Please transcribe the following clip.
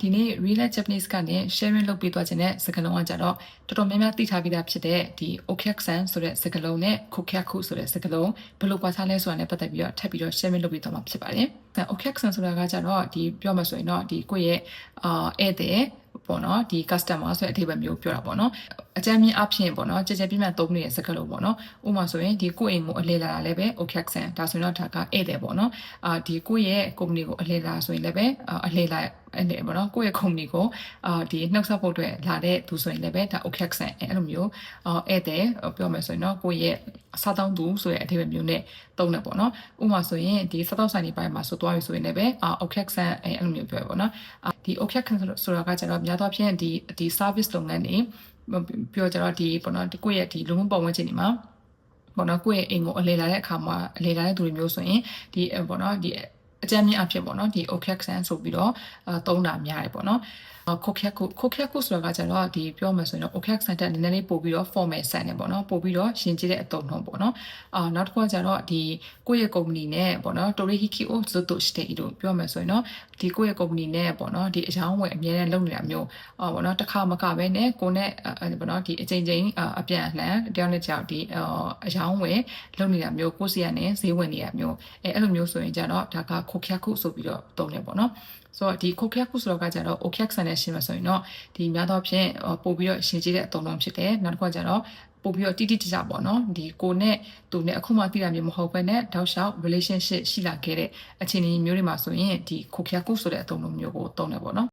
ဒီနေ့ real Japanese ကနေ sharing လုပ်ပေးသွားခြင်းတဲ့စကားလုံးကကြတော့တော်တော်များများသိထားပြီးသားဖြစ်တဲ့ဒီ okyakusan ဆိုတဲ့စကားလုံးနဲ့ kokyaku ဆိုတဲ့စကားလုံးဘယ်လိုကွာခြားလဲဆိုတာနဲ့ပတ်သက်ပြီးတော့ထပ်ပြီးတော့ sharing လုပ်ပေးသွားမှာဖြစ်ပါတယ်။ okyakusan ဆိုတာကကြတော့ဒီပြောမှဆိုရင်တော့ဒီကိုယ့်ရဲ့ဧည့်သည်ပေါ့နော်ဒီ customer ဆိုတဲ့အဓိပ္ပာယ်မျိုးပြောတာပေါ့နော်အကြမ်းမြင့်အဖြစ်ပေါ့နော်ကြကြပြည့်ပြည့်သုံးနေတဲ့စကားလုံးပေါ့နော်ဥပမာဆိုရင်ဒီကိုယ့်အိမ်ကိုအလဲလာတာလည်းပဲ okyakusan ဒါဆိုရင်တော့ဒါကဧည့်သည်ပေါ့နော်ဒီကိုယ့်ရဲ့ company ကိုအလဲလာဆိုရင်လည်းပဲအလဲလာအဲ့လေပေါ့နော်ကိုယ့်ရဲ့ company ကိုဒီနှုတ်ဆက်ဖို့အတွက်လာတဲ့သူဆိုရင်လည်းပဲဒါ okyakusan အဲ့လိုမျိုးဧည့်သည်ပြောမယ်ဆိုရင်တော့ကိုယ့်ရဲ့စားတောင်းသူဆိုတဲ့အဓိပ္ပာယ်မျိုးနဲ့သုံးတယ်ပေါ့နော်ဥပမာဆိုရင်ဒီစားတောက်ဆိုင်တွေပိုင်းမှာဆိုသွားပြီဆိုရင်လည်းပဲokyakusan အဲ့လိုမျိုးပြောရပေါ့နော်ဒီ okyakusan ဆိုတာကကျတော့များသောအားဖြင့်ဒီ service လုပ်ငန်းတွေပြောကြတော့ဒီပေါ့နော်ကိုယ့်ရဲ့ဒီလူမှုပတ်ဝန်းကျင်တွေမှာပေါ့နော်ကိုယ့်ရဲ့အိမ်ကိုအလဲလာတဲ့အခါမှာအလဲလာတဲ့သူတွေမျိုးဆိုရင်ဒီပေါ့နော်ဒီအကြမ်းမြင့်အဖြစ်ပေါ့နော်ဒီ okyakusan ဆိုပြီးတော့သုံးတာများတယ်ပေါ့နော်kokyaku ဆိုတာကကျတော့ဒီပြောမှဆိုရင်တော့ okyakusan တက်နည်းနည်းလေးပို့ပြီးတော့ formal ဆန်တယ်ပေါ့နော်ပို့ပြီးတော့ရှင်းကြည့်တဲ့အသုံးနှုန်းပေါ့နော်နောက်တစ်ခုကကျတော့ဒီကိုယ့်ရဲ့ company နဲ့ပေါ့နော် torihiki o zoto shite iru ပြောမှဆိုရင်တော့ဒီကိုယ့်ရဲ့ company နဲ့ပေါ့နော်ဒီအယောင်းဝယ်အများနဲ့လုပ်နေတာမျိုးပေါ့နော်တစ်ခါမကပဲနဲ့ကိုနဲ့ပေါ့နော်ဒီအချိန်ချင်းအပြန်အလှန်တယောက်နဲ့ကြောက်ဒီအယောင်းဝယ်လုပ်နေတာမျိုးကိုယ့်စီကနေဈေးဝင်နေတာမျိုးအဲ့လိုမျိုးဆိုရင်ကျတော့ဒါက kokyaku ဆိုပြီးတော့သုံးတယ်ပေါ့နော်ဆိုတော့ဒီ kokyaku ဆိုတော့ကကြတော့ okyakusan နဲ့ရှင်းမှာဆိုရင်တော့ဒီများသောအားဖြင့်ပို့ပြီးတော့ရှင်းကြည့်တဲ့အသုံးလုံးဖြစ်တယ်နောက်တစ်ခုကကြတော့ပို့ပြီးတော့တိတိကျကျပေါ့နော်ဒီကိုနဲ့သူနဲ့အခုမှသိတာမျိုးမဟုတ်ဘဲနဲ့တောက်လျှောက် relationship ရှိလာခဲ့တဲ့အခြေအနေမျိုးတွေမှာဆိုရင်ဒီ kokyaku ဆိုတဲ့အသုံးလုံးမျိုးကိုသုံးတယ်ပေါ့နော်